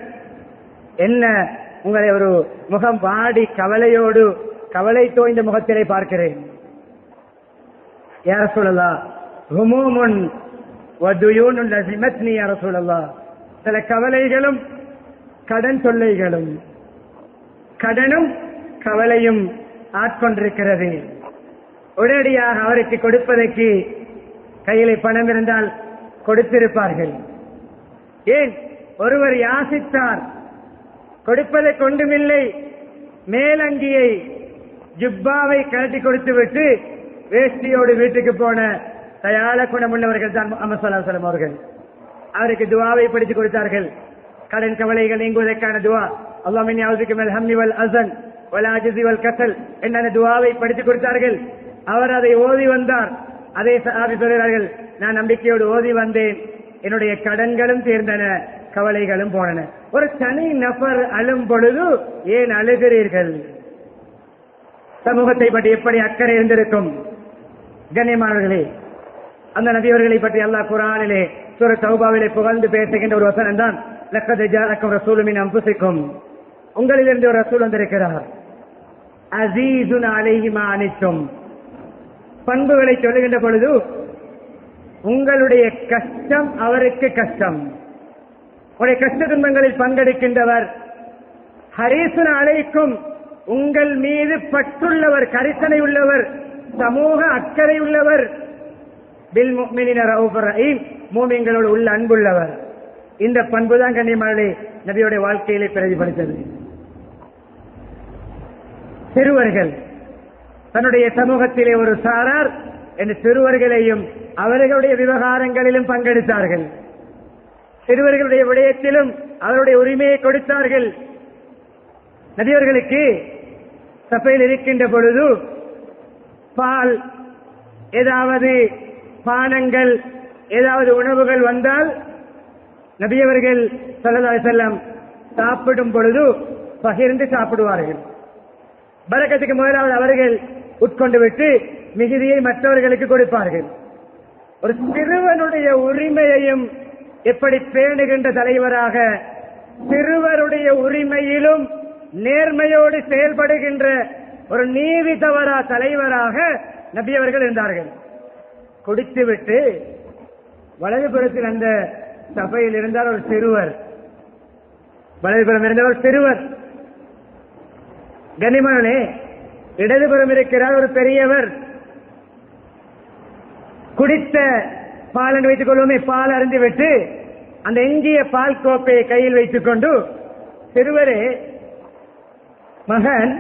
A: என்ன உங்களை ஒரு முகம் வாடி கவலையோடு கவலை தோய்ந்த முகத்திலே பார்க்கிறேன். யா ரசூலல்லாஹ், ஹுமூமுன் வதுயூனுன் லஸிமத்னி யா ரசூலல்லாஹ், சில கவலைகளும் கடன் தொல்லைகளும், கடனும் கவலையும் ஆட்கொண்டிருக்கிறது. உடனடியாக அவருக்கு கொடுப்பதற்கு கையிலே பணம் இருந்தால் கொடுத்திருப்பார்கள். ஏன்? ஒருவர் யாசித்தார், கொடுப்பதை கொண்டுமில்லை, மேலங்கியை ஜுப்பாவை கழட்டி கொடுத்து விட்டு வேஷ்டியோடு வீட்டுக்கு போன தயால குணமுள்ளவர்கள் தான் முஹம்மது ஸல்லல்லாஹு அலைஹி வஸல்லம் அவர்கள். அவருக்கு துஆவை படித்து கொடுத்தார்கள். கடன் கவலைகள் நீங்குவதற்கான துஆ, அல்லாஹும்ம இன்னி அஊது பிக மினல் ஹம்மி வல் அஸன் வல் அஜ்ஸி வல் கஸல் என்ற துஆவை படித்து கொடுத்தார்கள். அவர் அதை ஓதி வந்தார். அதே சஹாபி சொல்கிறார்கள், நான் நம்பிக்கையோடு ஓதி வந்தேன், என்னுடைய கடன்களும் தீர்ந்தன, கவலைகளும் போனன. ஒரு தனி நபர் அழும் பொழுது ஏன் அழுகிறீர்கள்? சமூகத்தை பற்றி எப்படி அக்கறை இருந்திருக்கும்? கண்ணியமானவர்களே, அந்த நபியவர்களை பற்றி அல்லாஹ் குர்ஆனிலே சூரா தௌபாவிலே புகழ்ந்து பேசுகின்ற ஒரு வசனம் தான், லக்கத் ஜாஅக்கும் ரசூலுன் மின் அன்ஃபுசிக்கும், உங்களிலிருந்து ஒரு ரசூல் வந்திருக்கிறார், அஸீஸுன் அலைஹி மா அனித்தும். பண்புகளை சொல்லுகின்ற பொழுது உங்களுடைய கஷ்டம் அவருக்கு கஷ்டம், உங்களுடைய கஷ்ட துன்பங்களில் பங்கெடுக்கின்றவர். ஹரீசுன் அலைக்கும், உங்கள் மீது பற்றுள்ளவர், கரிசனை உள்ளவர், சமூக அக்கறை உள்ளவர். பில் முஃமினீன ரഊஃபுர் ரஹீம், மூமின்களோடு உள்ள அன்புள்ளவர். இந்த பண்புதான் கண்ணியமானே நபியுடைய வாழ்க்கையிலே பிரதிபலித்தது. சிறுவர்கள் தன்னுடைய சமூகத்திலே ஒரு சாரார் என்று சிறுவர்களையும் அவர்களுடைய விவகாரங்களிலும் பங்கெடுத்தார்கள். சிறுவர்களுடைய விடயத்திலும் அவருடைய உரிமையை கொடுத்தார்கள். நபியவர்களுக்கு சபையில் இருக்கின்ற பொழுது பால், ஏதாவது பானங்கள், ஏதாவது உணவுகள் வந்தால் நபியவர்கள் ஸல்லல்லாஹு அலைஹி வஸல்லம் சாப்பிடும் பொழுது பகிர்ந்து சாப்பிடுவார்கள். பரக்கத்துக்கு முதலாவது அவர்கள் உட்கொண்டு விட்டு மிகுதியை மற்றவர்களுக்கு கொடுப்பார்கள். ஒரு சிறுவனுடைய உரிமையையும் எப்படி பேணுகின்ற தலைவராக, சிறுவருடைய உரிமையிலும் நேர்மையோடு செயல்படுகின்ற ஒரு நீதி தவறா தலைவராக நபி அவர்கள் இருந்தார்கள். குடித்துவிட்டு வலதுபுறத்தில் அந்த சபையில் இருந்தார் ஒரு சிறுவர், வலதுபுறம் இருந்த ஒரு சிறுவர். கனிமனே, இடதுபுறம் இருக்கிறார் ஒரு பெரியவர். குடித்த பால் என்று வைத்துக் கொள்வோமே, பால் அருந்திவிட்டு அந்த எஞ்சிய பால் கோப்பையை கையில் வைத்துக் கொண்டு, சிறுவரே, மகன்,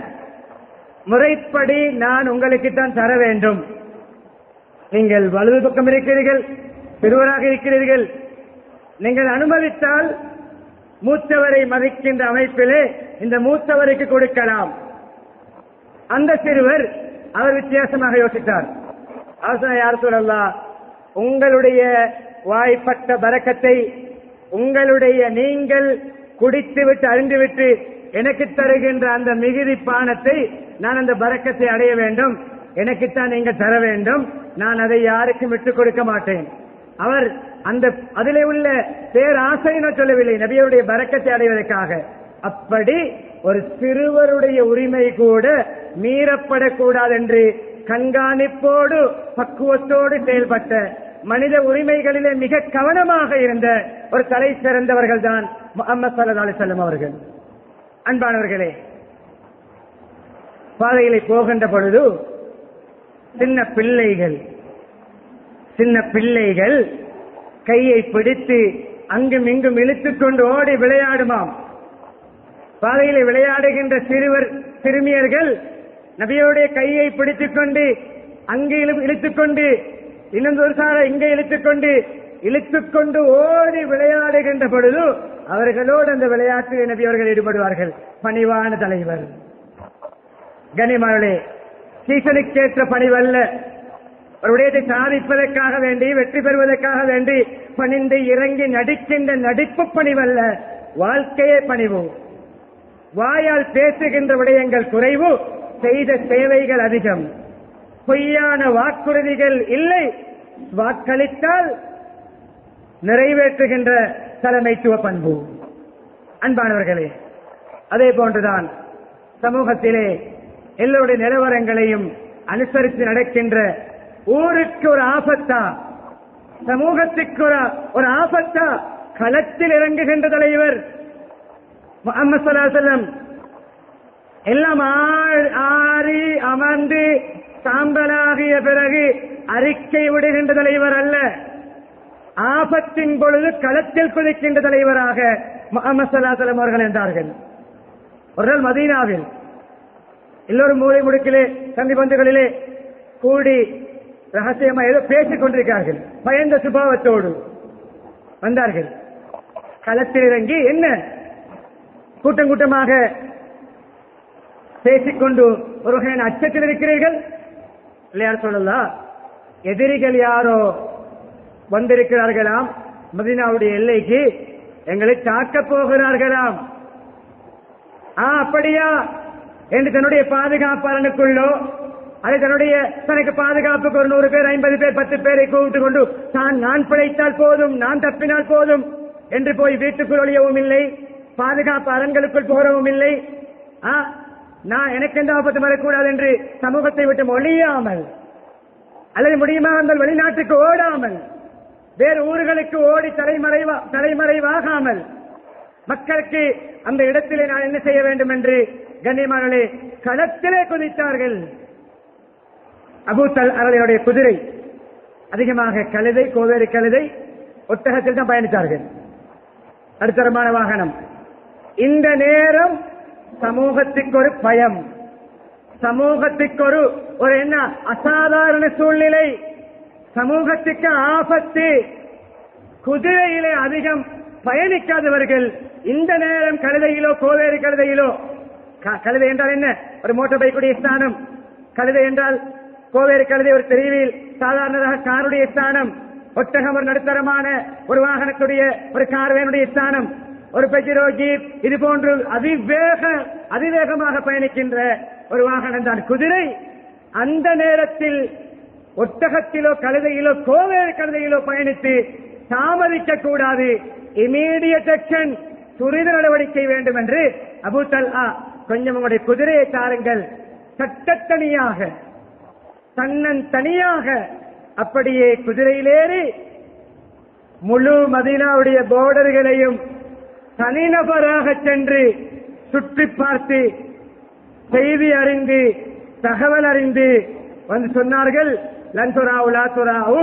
A: முறைப்படி நான் உங்களுக்குத்தான் தர வேண்டும். நீங்கள் வலது பக்கம் இருக்கிறீர்கள், சிறுவராக இருக்கிறீர்கள். நீங்கள் அனுமதித்தால் மூத்தவரை மதிக்கின்ற அமைப்பிலே இந்த மூத்தவருக்கு கொடுக்கலாம். அந்த சிறுவர் அவர் வித்தியாசமாக யோசித்தார். யார் சொல்லலாம், உங்களுடைய வாய்ப்பட்ட பரக்கத்தை, உங்களுடைய நீங்கள் குடித்துவிட்டு அருந்திவிட்டு எனக்கு தருகின்ற அந்த மிகுதி பானத்தை நான் அந்த பரக்கத்தை அடைய வேண்டும், எனக்குத்தான் நீங்கள் தர வேண்டும், நான் அதை யாருக்கும் விட்டுக் கொடுக்க மாட்டேன். அவர் அந்த அதிலே உள்ள பேராசையின சொல்லவில்லை, நபியுடைய பரக்கத்தை அடைவதற்காக. அப்படி ஒரு சிறுவருடைய உரிமை கூட மீறப்படக்கூடாது என்று கண்காணிப்போடு பக்குவத்தோடு செயல்பட்ட, மனித உரிமைகளிலே மிக கவனமாக இருந்த ஒரு தலை சிறந்தவர்கள் தான் முஹம்மது ஸல்லல்லாஹு அலைஹி வஸல்லம் அவர்கள். அன்பானவர்களே, பாதையிலே போகின்ற பொழுது சின்ன பிள்ளைகள் கையை பிடித்து அங்கும் இங்கும் இழுத்துக் கொண்டு ஓடி விளையாடுமாம். பாதையிலே விளையாடுகின்ற சிறுமியர்கள் நபியோடைய கையை பிடித்துக் கொண்டு அங்கே இழுத்துக் கொண்டு, இன்னும் ஒரு சார இங்கே இழுத்துக் கொண்டு ஓடி விளையாடுகின்ற பொழுது அவர்களோடு அந்த விளையாட்டில் நபி அவர்கள் ஈடுபடுவார்கள். பணிவான தலைவர். கனிமகளே, சீசனுக்கேற்ற பணிவல்ல, ஒரு விடயத்தை சாதிப்பதற்காக வேண்டி, வெற்றி பெறுவதற்காக வேண்டி பணிந்து இறங்கி நடிக்கின்ற நடிப்பு பணிவல்ல, வாழ்க்கையே பணிவு. வாயால் பேசுகின்ற விடயங்கள் குறைவு, செய்த சேவைகள் அதிகம். பொய்யான வாக்குறுதிகள் இல்லை, வாக்களித்தால் நிறைவேற்றுகின்ற தலைமைத்துவ பண்பு. அன்பானவர்களே, அதே போன்றுதான் சமூகத்திலே எல்லோருடைய நிலவரங்களையும் அனுசரித்து நடக்கின்ற, ஊருக்கு ஒரு ஆபத்தா, சமூகத்துக்கு ஒரு ஆபத்தா களத்தில் இறங்குகின்ற தலைவர் முஹம்மது ஸல்லல்லாஹு அலைஹி வஸல்லம். எல்லாம் ஆறி அமர்ந்து சாம்பலாகிய பிறகு அறிக்கை விடுகின்ற தலைவர் அல்ல, ஆபத்தின் பொழுது களத்தில் குதிக்கின்ற தலைவராக முஹம்மது ஸல்லல்லாஹு அலைஹி வஸல்லம் அவர்கள் இருந்தார்கள். ஒரு நாள் மதீனாவில் எல்லோரும் மூலை முடுக்கிலே சந்தி பந்துகளிலே கூடி ரகசியமா ஏதோ பேசிக் கொண்டிருக்கிறார்கள். பயந்த சுபாவத்தோடு வந்தார்கள். களத்தில் இறங்கி, என்ன கூட்டம் கூட்டமாக பேசிக்கொண்டு ஒரு வகையான அச்சத்தில் இருக்கிறீர்கள் இல்லையா சொல்லலாம். எதிரிகள் யாரோ வந்திருக்கிறார்களாம், மதீனாவுடைய எல்லைக்கு எங்களை தாக்கப் போகிறார்களாம். அப்படியா என்று தன்னுடைய பாதுகாப்பாளனுக்குள்ளோ, அது தனக்கு பாதுகாப்புக்கு ஒரு 100 பேர், 50 பேர், 10 பேரை கூப்பிட்டுக் கொண்டு நான் பிழைத்தால் போதும், நான் தப்பினால் போதும் என்று போய் வீட்டுக்குள் ஒழியவும் இல்லை, பாதுகாப்பு அரண்களுக்குள் போறவும் இல்லை. நான் எனக்கு எந்த ஆபத்து வரக்கூடாது என்று சமூகத்தை விட்டு ஒழியாமல், அல்லது முடியுமா இருந்தால் வெளிநாட்டுக்கு ஓடாமல், வேறு ஊர்களுக்கு ஓடி தலைமறைவாகாமல், மக்களுக்கு அந்த இடத்திலே நான் என்ன செய்ய வேண்டும் என்று கண்ணியமானே களத்திலே குதித்தார்கள். அபூ தல்ஹாவுடைய குதிரை அதிகமாக கழுதை, கோவேறு கழுதை, ஒட்டகத்தில் தான் பயணித்தார்கள். நடுத்தரமான வாகனம். இந்த நேரம் சமூகத்துக்கு ஒரு பயம், சமூகத்துக்கு ஒரு என்ன அசாதாரண சூழ்நிலை, சமூகத்துக்கு ஆபத்து. குதிரையிலே அதிகம் பயணிக்காதவர்கள் இந்த நேரம் கழுதையிலோ கோவேறு கழுதையிலோ, கழுதை என்றால் என்ன, ஒரு மோட்டார் பைக்குடைய ஸ்தானம், கழுதை என்றால் கோவேறு கழுதை ஒரு தெருவில் சாதாரண காருடைய ஸ்தானம், ஒட்டகம் ஒரு நடுத்தரமான ஒரு வாகனத்துடைய ஒரு கார்வேனுடைய ஸ்தானம், ஒரு பெஜிரோ ஜீப், இது போன்று அதிவேகமாக பயணிக்கின்ற ஒரு வாகனம் தான் குதிரை. அந்த நேரத்தில் ஒட்டகத்திலோ கழுதையிலோ கோவேறு கழுதையிலோ பயணித்து தாமதிக்க கூடாது. இமீடியட் ஆக்ஷன், துரித நடவடிக்கை வேண்டும் என்று அபூ தல்ஹா, கொஞ்சம் உங்களுடைய குதிரையை தாருங்கள், சட்டத்தனியாக தன்னன் தனியாக அப்படியே குதிரையிலேறி முழு மதீனாவுடைய போர்டர்களையும் தனிநபராக சென்று சுற்றி பார்த்து செய்தி அறிந்து தகவல் அறிந்து வந்து சொன்னார்கள், லன்சுராவு லாசுராவு,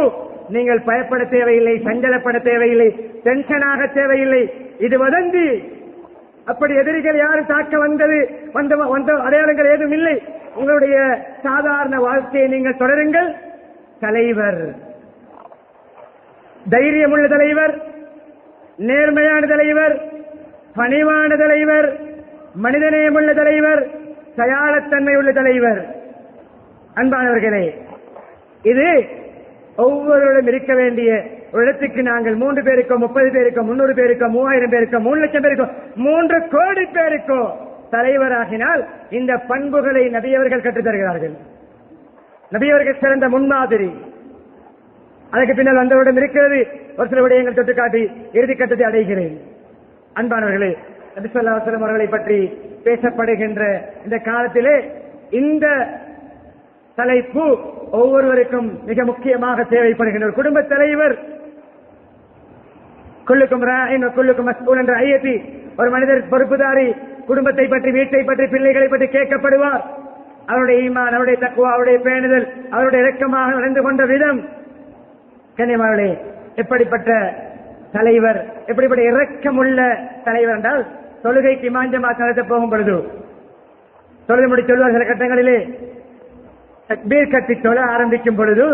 A: நீங்கள் பயப்பட தேவையில்லை, சஞ்சலப்பட தேவையில்லை, டென்ஷனாக தேவையில்லை, இது வதந்தி. அப்படி எதிரிகள் யாரும் தாக்க வந்த அடையாளங்கள் ஏதும் இல்லை. உங்களுடைய சாதாரண வாழ்க்கையை நீங்கள் தொடருங்கள். தலைவர், தைரியமுள்ள தலைவர், நேர்மையான தலைவர், பணிவான தலைவர், மனிதநேயமுள்ள தலைவர், தயாளத்தன்மை உள்ள தலைவர். அன்பானவர்களே, இது ஒவ்வொருவரும் இருக்க வேண்டிய ஒரு இடத்துக்கு நாங்கள் 3 பேருக்கோ 30 பேருக்கோ 300 பேருக்கோ 3000 பேருக்கோ 3 லட்சம் பேருக்கோ 3 கோடி பேருக்கோ தலைவராகினால் இந்த பண்புகளை நபியவர்கள் கற்றுத் தருகிறார்கள். நபியவர்கள் சிறந்த முன்மாதிரி. அதற்கு பின்னால் வந்தவரிடம் இருக்கிறது. ஒரு சில விடயங்கள் தொட்டு காட்டி இறுதி கட்டத்தை அடைகிறேன். அன்பானவர்களே, நபி ஸல்லல்லாஹு அலைஹி வஸல்லம் அவர்களை பற்றி பேசப்படுகின்ற இந்த காலத்திலே இந்த தலைப்பு ஒவ்வொருவருக்கும் மிக முக்கியமாக தேவைப்படுகின்ற குடும்ப தலைவர். குல்லுக்கும் ராயின் வ குல்லுக்கும் மஸ்ஊல் என்ற ஐயத்தி, ஒரு மனிதர் பொறுப்புதாரி, குடும்பத்தை பற்றி, வீட்டை பற்றி, பிள்ளைகளை பற்றி கேட்கப்படுவார். அவருடைய ஈமான், அவருடைய தக்வா, அவருடைய பேணுதல், அவருடைய இரக்கமாக நடந்து கொண்ட விதம். கண்ணியமானவர்களே, எப்படிப்பட்ட தலைவர், எப்படிப்பட்ட இரக்கமுள்ள தலைவர் என்றால், தொழுகைக்கு இமாம் ஜமாத் நடத்த போகும் பொழுது தொழுகை முடி சொல்வார். சில கட்டங்களிலே தக்பீர் கட்டி தொழ ஆரம்பிக்கும் பொழுது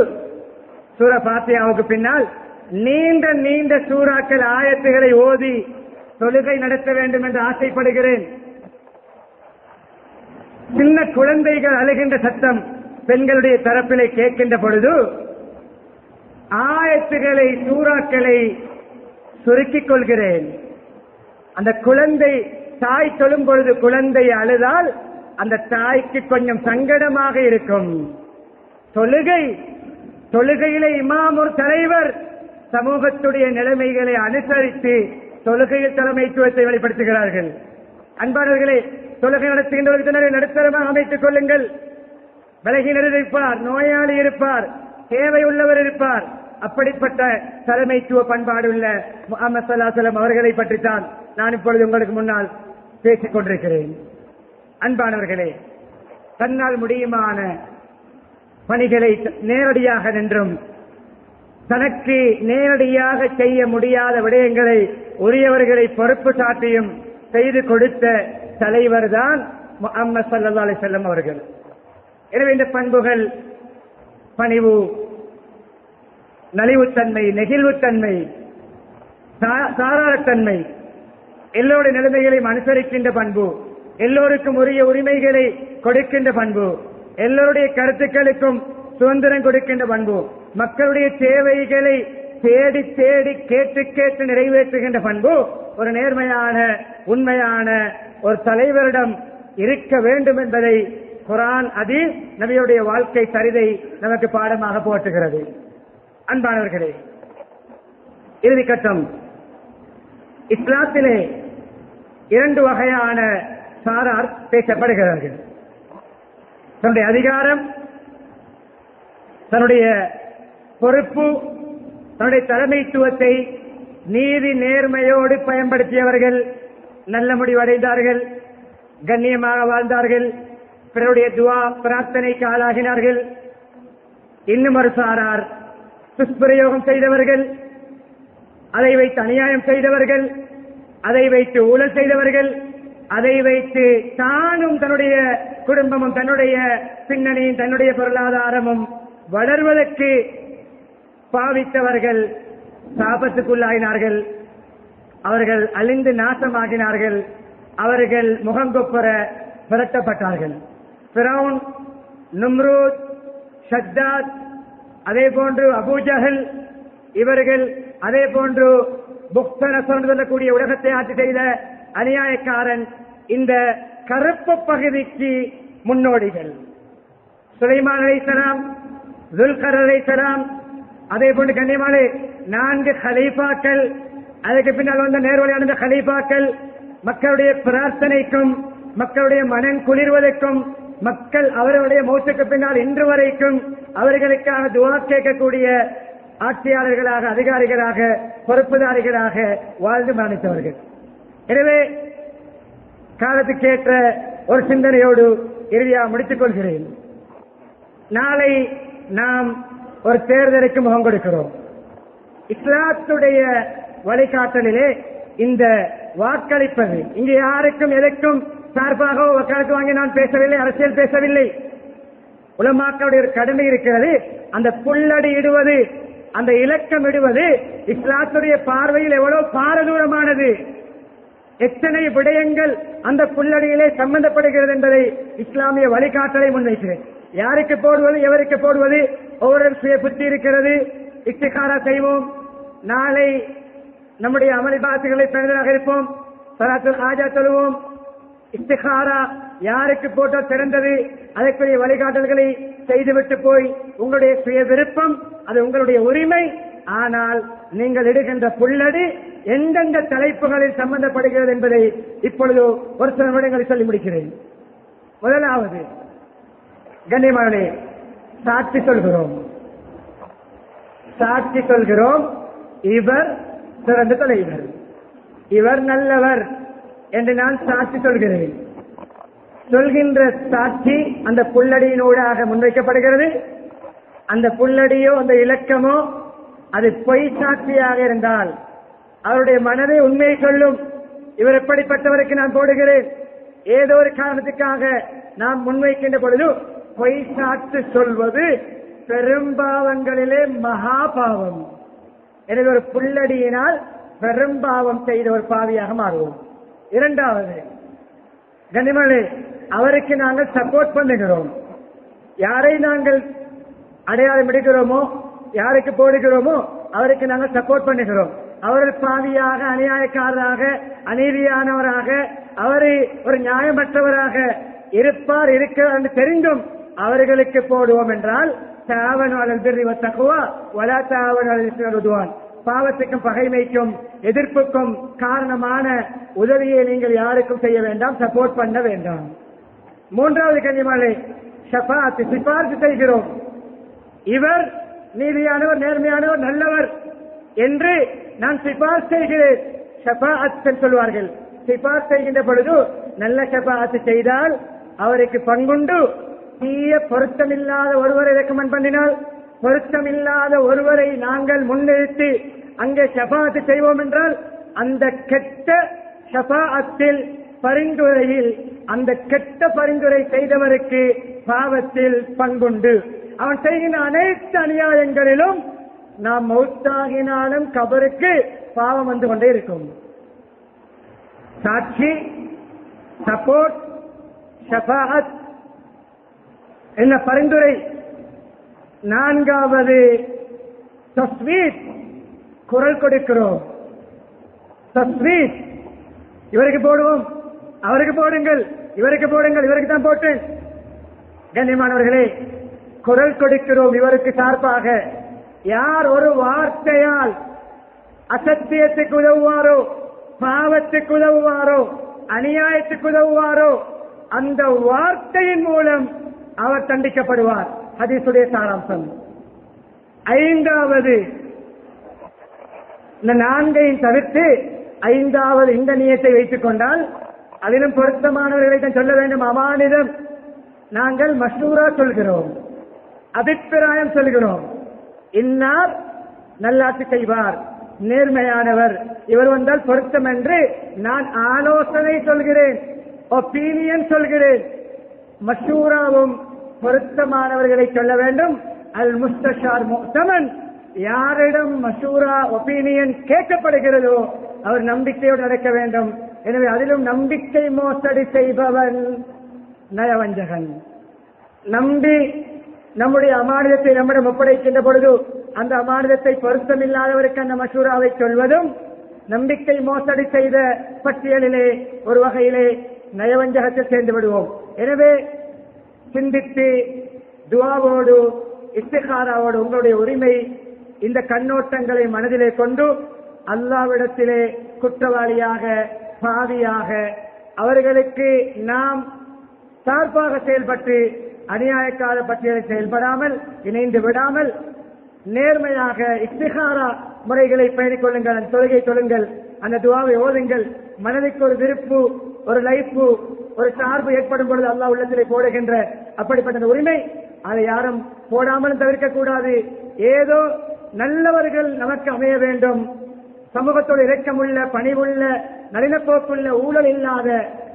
A: சூரா ஃபாத்திஹாவுக்கு பின்னால் நீண்ட நீண்ட சூறாக்கள், ஆயத்துகளை ஓதி தொழுகை நடத்த வேண்டும் என்று ஆசைப்படுகிறேன். சின்ன குழந்தைகள் அழுகின்ற சத்தம் பெண்களுடைய தரப்பிலே கேட்கின்ற பொழுது ஆயத்துகளை, சூறாக்களை சுருக்கிக் கொள்கிறேன். அந்த குழந்தை, தாய் தொழும் பொழுது குழந்தை அழுதால் அந்த தாய்க்கு கொஞ்சம் சங்கடமாக இருக்கும். தொழுகையிலே இமாம் ஒரு தலைவர் சமூகத்துடைய நிலைமைகளை அனுசரித்து தொழுகையில் தலைமைத்துவத்தை வெளிப்படுத்துகிறார்கள். அன்பானவர்களே, தொழுகை நடத்துகின்றவர்கள் நடுத்தரமாக அமைத்துக் கொள்ளுங்கள். விலகினர் இருப்பார், நோயாளி இருப்பார், தேவை உள்ளவர் இருப்பார். அப்படிப்பட்ட தலைமைத்துவ பண்பாடு உள்ள முஹம்மது ஸல்லல்லாஹு அலைஹி வஸல்லம் அவர்களை பற்றித்தான் நான் இப்பொழுது உங்களுக்கு முன்னால் பேசிக் கொண்டிருக்கிறேன். அன்பானவர்களே, தன்னால் முடியுமான பணிகளை நேரடியாக நின்றும் தனக்கு நேரடியாக செய்ய முடியாத விடயங்களை உரியவர்களை பொறுப்பு சாட்டியும் செய்து கொடுத்த தலைவர் தான் முஹம்மது ஸல்லல்லாஹு அலைஹி வஸல்லம் அவர்கள். எனவே இந்த பண்புகள், பணிவு, நலிவுத்தன்மை, நெகிழ்வுத்தன்மை, தாராளத்தன்மை, எல்லோருடைய நிலைமைகளையும் அனுசரிக்கின்ற பண்பு, எல்லோருக்கும் உரிய உரிமைகளை கொடுக்கின்ற பண்பு, எல்லோருடைய கருத்துக்களுக்கும் சுதந்திரம் கொடுக்கின்ற பண்பு, மக்களுடைய தேவைகளை தேடி தேடி கேட்டு கேட்டு நிறைவேற்றுகின்ற பண்பு ஒரு நேர்மையான, உண்மையான ஒரு தலைவரிடம் இருக்க வேண்டும் என்பதை குர்ஆன், ஹதீஸ், நபியுடைய வாழ்க்கை சரிதை நமக்கு பாடமாக போற்றுகிறது. அன்பானவர்களே, இறுதிக்கட்டம். இஸ்லாத்திலே 2 வகையான சாரார் பேசப்படுகிறார்கள். தன்னுடைய அதிகாரம், தன்னுடைய பொறுப்பு, தன்னுடைய தலைமைத்துவத்தை நீதி நேர்மையோடு பயன்படுத்தியவர்கள் நல்ல முடிவடைந்தார்கள், கண்ணியமாக வாழ்ந்தார்கள், பிறருடைய துஆ பிரார்த்தனைக்கு ஆளாகினார்கள். இன்னும் ஒரு சாரார் துஷ்பிரயோகம் செய்தவர்கள், அதை வைத்து அநியாயம் செய்தவர்கள், அதை வைத்து ஊழல் செய்தவர்கள், அதை வைத்து தானும் தன்னுடைய குடும்பமும் தன்னுடைய பின்னணியும் தன்னுடைய பொருளாதாரமும் வளர்வதற்கு பாவித்தவர்கள் சாபத்துக்குள்ளாயினார்கள். அவர்கள் அழிந்து நாசமாகினார்கள். அவர்கள் முகங்கொப்பர விரட்டப்பட்டார்கள். ஃபிரௌன், நும்ரூத், ஷத்தாத், அதே போன்று அபூஜஹல், இவர்கள் அதே போன்று புக்தனசர் சொல்லக்கூடிய உலகத்தை ஆட்சி செய்த அநியாயக்காரன் இந்த கருப்பு பகுதிக்கு முன்னோடிகள். சுலைமான் அலைஹிஸ்ஸலாம், துல்கர் அலைஹிஸ்ஸலாம், அதே போன்று கண்ணியமான 4 கலீஃபாக்கள், அதுக்கு பின்னால் வந்த நேர்வழியான இந்த கலீஃபாக்கள் மக்களுடைய பிரார்த்தனைக்கும் மக்களுடைய மனம் குளிர்வதற்கும் மக்கள் அவர்களுடைய மௌத்துக்கு பின்னால் இன்று வரைக்கும் அவர்களுக்காக துஆ கேட்கக்கூடிய ஆட்சியாளர்களாக, அதிகாரிகளாக, பொறுப்புதாரிகளாக வாழ்ந்து மரணித்தவர்கள். எனவே காலத்துக்கேற்ற ஒரு சிந்தனையோடு இறுதியாக முடித்துக் கொள்கிறேன். நாளை நாம் ஒரு தேர்தலுக்கு முகம் கொடுக்கிறோம். இஸ்லாத்துடைய வழிகாட்டலிலே இந்த வாக்களிப்பது, இங்கு யாருக்கும் எதற்கும் சார்பாக வக்காலத்து வாங்கி நான் பேசவில்லை, அரசியல் பேசவில்லை. உலமாக்களுடைய ஒரு கடமை இருக்கிறது. அந்த புல்லடி இடுவது, அந்த இலக்கம் இடுவது இஸ்லாத்துடைய பார்வையில் எவ்வளவு பாரதூரமானது, எத்தனை விடயங்கள் அந்த புல்லடியிலே சம்பந்தப்படுகிறது என்பதை இஸ்லாமிய வழிகாட்டலை முன்வைக்கிறேன். யாருக்கு போடுவது, எவருக்கு போடுவது, ஒவ்வொரு சுய புத்தி இருக்கிறது. இஸ்திகாரா செய்வோம். நாளை நம்முடைய அமளிபாத்துகளை பெறுவதாக இருப்போம். சலாத்துல் ஹாஜா தொழுவோம். இஸ்திகாரா யாருக்கு போட்டால் சிறந்தது, அதற்குரிய வழிகாட்டல்களை செய்துவிட்டு போய் உங்களுடைய சுய விருப்பம், அது உங்களுடைய உரிமை. ஆனால் நீங்கள் இடுகின்ற புல்லடி எந்தெந்த தலைப்புகளில் சம்பந்தப்படுகிறது என்பதை இப்பொழுது ஒரு சில நிமிடங்களில் சொல்லி முடிக்கிறேன். முதலாவது, கண்ணியமானே, சாட்சி சொல்கிறோம். சாட்சி சொல்கிறோம். இவர் சிறந்த தலைவர், இவர் நல்லவர் என்று நான் சாட்சி சொல்கிறேன். சொல்கின்ற சாட்சி அந்த புல்லடியினூடாக முன்வைக்கப்படுகிறது. அந்த புல்லடியோ அந்த இலக்கமோ அது பொய் சாட்சியாக இருந்தால் அவருடைய மனதை உண்மையை சொல்லும். இவர் எப்படிப்பட்டவருக்கு நான் போடுகிறேன், ஏதோ ஒரு காரணத்துக்காக நாம் முன்வைக்கின்ற பொழுது பொய் சாட்சி சொல்வது பெரும்பாவங்களிலே மகா பாவம். எனவே ஒரு புல்லடியினால் பெரும்பாவம் செய்த ஒரு பாவியாக மாறுவோம். இரண்டாவது, கண்ணியமானே, அவருக்கு நாங்கள் சப்போர்ட் பண்ணுகிறோம். யாரை நாங்கள் அடையாளம் எடுக்கிறோமோ, யாருக்கு போடுகிறோமோ அவருக்கு நாங்கள் சப்போர்ட் பண்ணுகிறோம். அவர் பாவியாக, அநியாயக்காரராக, அநீதியானவராக, அவரை ஒரு நியாயமற்றவராக இருப்பார், இருக்கிறார் என்று தெரிந்தும் அவர்களுக்கு போடுவோம் என்றால் பாவத்துக்கும் பகைமைக்கும் எதிர்ப்புக்கும் காரணமான உதவியை நீங்கள் யாருக்கும் செய்ய வேண்டாம், சப்போர்ட் பண்ண வேண்டாம். மூன்றாவது கண்ணியமானே, ஷஃபாஅத், சிபாரிசு செய்கிறோம். இவர் நீதியானவர், நேர்மையானவர், நல்லவர் என்று நான் சிபாரிசு செய்கிறேன். ஷஃபாஅத் சொல்வார்கள். சிபாரிசு செய்கின்ற பொழுது நல்ல ஷஃபாஅத் செய்தால் அவருக்கு பங்குண்டு. தீய பொருத்தமில்லாத ஒருவரை ரெக்கமெண்ட் பண்ணினால், பொருத்தமில்லாத ஒருவரை நாங்கள் முன்னிறுத்தி அங்கே ஷஃபாஅத் செய்வோம் என்றால் அந்த கெட்ட ஷஃபாஅத்தில், பரிந்துரையில், அந்த கெட்ட பரிந்துரை செய்தவருக்கு பாவத்தில் பங்குண்டு. அவன் செய்கின்ற அனைத்து அநியாயங்களிலும் நாம் மௌத்தாகினாலும் கபருக்கு பாவம் வந்து கொண்டே இருக்கும். சாட்சி, சப்போர்ட், ஷஃபாஅத், என்ன பரிந்துரை. நான்காவது, தஸ்வீத், குரல் கொடுக்கிறோம். தஸ்வீத், இவருக்கு போடுவோம், அவருக்கு போடுங்கள், இவருக்கு போடுங்கள், இவருக்கு தான் போட்டேன். கண்ணியமானவர்களே, குரல் கொடுக்கிறோம் இவருக்கு சார்பாக. யார் ஒரு வார்த்தையால் அசத்தியத்துக்கு உதவுவாரோ, பாவத்துக்கு உதவுவாரோ, அநியாயத்துக்கு உதவுவாரோ, அந்த வார்த்தையின் மூலம் அவர் தண்டிக்கப்படுவார். ஹதீஸுடைய சாராம்சம். ஐந்தாவது, இந்த நான்கையும் தவிர்த்து ஐந்தாவது இந்த நியத்தை வைத்துக் கொண்டால் அதிலும் பொருத்தமானவர்களை தான் சொல்ல வேண்டும். அமானிதம், நாங்கள் மஷூரா சொல்கிறோம், அபிப்பிராயம் சொல்கிறோம். இன்னார் நல்லாட்சி செய்வார், நேர்மையானவர், இவர் வந்தால் பொருத்தம் என்று நான் ஆலோசனை சொல்கிறேன், ஒப்பீனியன் சொல்கிறேன். மஷூராவும் பொருத்தமானவர்களை சொல்ல வேண்டும். அல் முஸ்தஷார் முஹ்தமன், யாரிடம் மஷூரா ஒப்பீனியன் கேட்கப்படுகிறதோ அவர் நம்பிக்கையோடு நடக்க வேண்டும். எனவே அதிலும் நம்பிக்கை மோசடி செய்பவன் நயவஞ்சகன். நம்பி நம்முடைய அமானிதத்தை நம்மிடம் ஒப்படைக்கின்ற பொழுது அந்த அமானிதத்தை பொருத்தமில்லாதவருக்கு அந்த மஷூராவை சொல்வதும் நம்பிக்கை மோசடி செய்த பட்டியலிலே ஒரு வகையிலே நயவஞ்சகத்தை சேர்ந்து விடுவோம். எனவே சிந்தித்து துஆவோடு இஸ்திகாராவோடு உங்களுடைய உரிமை இந்த கண்ணோட்டங்களை மனதிலே கொண்டு அல்லாஹ்விடத்திலே குற்றவாளியாக பாவியாக அவர்களுக்கு நாம் சார்பாக செயல்பட்டு அநியாயக்கார பட்டியலை செயல்படாமல் இணைந்து விடாமல் நேர்மையாக இஸ்திகாரா முறைகளை பயணிக் கொள்ளுங்கள். அந்த தொழுகை தொழுங்கள், அந்த துஆவை ஓதுங்கள். மனதிற்கு ஒரு விருப்பு, ஒரு லைஃபு, ஒரு சார்பு ஏற்படும் பொழுது அல்லாஹ் உள்ளத்திலே போடுகின்ற அப்படிப்பட்ட உரிமை அதை யாரும் போடாமலும் தவிர்க்க கூடாது. ஏதோ நல்லவர்கள் நமக்கு அமைய வேண்டும், சமூகத்தோடு இரக்கமுள்ள பணிவுள்ள நளினப்போக்குள்ள ஊழல் இல்லாத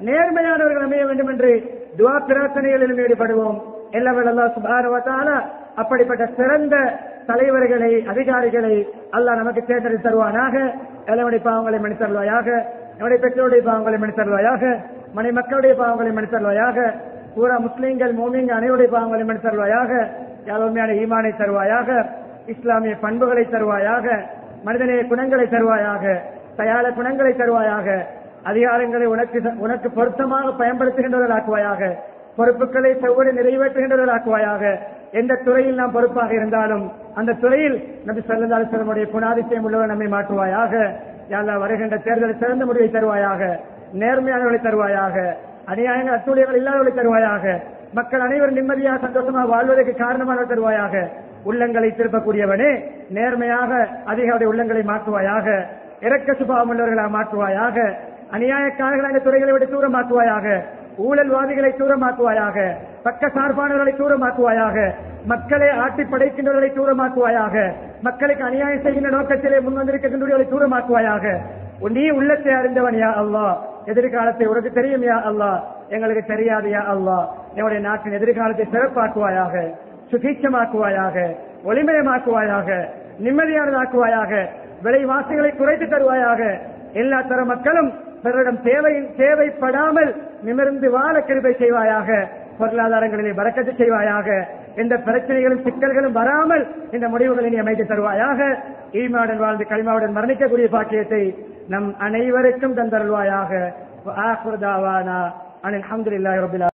A: நேர்மையானவர்கள் அமைய வேண்டும் என்று துஆ பிரார்த்தனைகளிலும் ஈடுபடுவோம். எல்லாம் அல்லாஹ் சுப்ஹானஹு வ தஆலா அப்படிப்பட்ட சிறந்த தலைவர்களை அதிகாரிகளை அல்லாஹ் நமக்கு தேர்ந்தெடுத்து தருவானாக. நம்முடைய பாவங்களை மன்னித்தருள்வாயாக, நம்முடைய பெற்றோருடைய பாவங்களை மன்னித்தருள்வாயாக, மனை மக்களுடைய பாவங்களை மன்னித்தருள்வாயாக, பூரா முஸ்லீம்கள் மோமின்கள் அனைவருடைய பாவங்களை மன்னித்தருள்வாயாக. உண்மையான ஈமானை தருவாயாக, இஸ்லாமிய பண்புகளை தருவாயாக, மனிதநேய குணங்களை தருவாயாக, தயார குணங்களை தருவாயாக, அதிகாரங்களை உனக்கு பொருத்தமாக பயன்படுத்துகின்றவர்களாக்குவாயாக, பொறுப்புகளை செவ்வொரு நிறைவேற்றுகின்றவர்களாக்குவாயாக. எந்த துறையில் நாம் பொறுப்பாக இருந்தாலும் அந்த துறையில் நபி ஸல்லல்லாஹு அலைஹி வஸல்லம் குணாதிசயம் உள்ளவர் நம்மை மாற்றுவாயாக. யா அல்லாஹ் வருகின்ற தேர்தலில் சிறந்த முடிவை தருவாயாக, நேர்மையானவர்களை தருவாயாக, அநியாயங்கள் அத்துடையவர்கள் இல்லாதவர்களை தருவாயாக, மக்கள் அனைவரும் நிம்மதியாக சந்தோஷமாக வாழ்வதற்கு காரணமானவர் தருவாயாக. உள்ளங்களை திருப்பக்கூடியவனே நேர்மையாக அதிகாரிய உள்ளங்களை மாற்றுவாயாக, இரக்க சுபாவம் உள்ளவர்களாக மாற்றுவாயாக, அநியாயக்காரர்கள் அந்த துறைகளை விட்டு தூரமாக்குவாயாக, ஊழல்வாதிகளை தூரமாக்குவாயாக, பக்க சார்பானவர்களை தூரமாக்குவாயாக, மக்களை ஆட்டி படைக்கின்றவர்களை தூரமாக்குவாயாக, மக்களுக்கு அநியாயம் செய்கின்ற நோக்கத்திலே முன்வந்திருக்கின்றவர்களை தூரமாக்குவாயாக. நீ உள்ளத்தை அறிந்தவன் யா அல்லாஹ், எதிர்காலத்தை உனக்கு தெரியும் யா அல்லாஹ், எங்களுக்கு தெரியாது யா அல்லாஹ். என்னுடைய நாட்டின் எதிர்காலத்தை சிறப்பாக்குவாயாக, சுபீட்சமாக்குவாயாக, ஒளிமயமாக்குவாயாக, நிம்மதியானதாக்குவாயாக, விலைவாசிகளை குறைத்து தருவாயாக. எல்லா தர மக்களும் பிறரிடம் தேவைப்படாமல் நிமிர்ந்து வாழ கிருபை செய்வாயாக. பொருளாதாரங்களிலே பரக்கத்து செய்வாயாக. எந்த பிரச்சனைகளும் சிக்கல்களும் வராமல் இந்த முடிவுகளை நீ அமைத்து தருவாயாக. ஈமாவுடன் வாழ்ந்து கலிமாவுடன் மரணிக்கக்கூடிய பாக்கியத்தை நம் அனைவருக்கும் தந்தருள்வாயாக. அல்ஹம்துலில்லாஹி ரப்பில்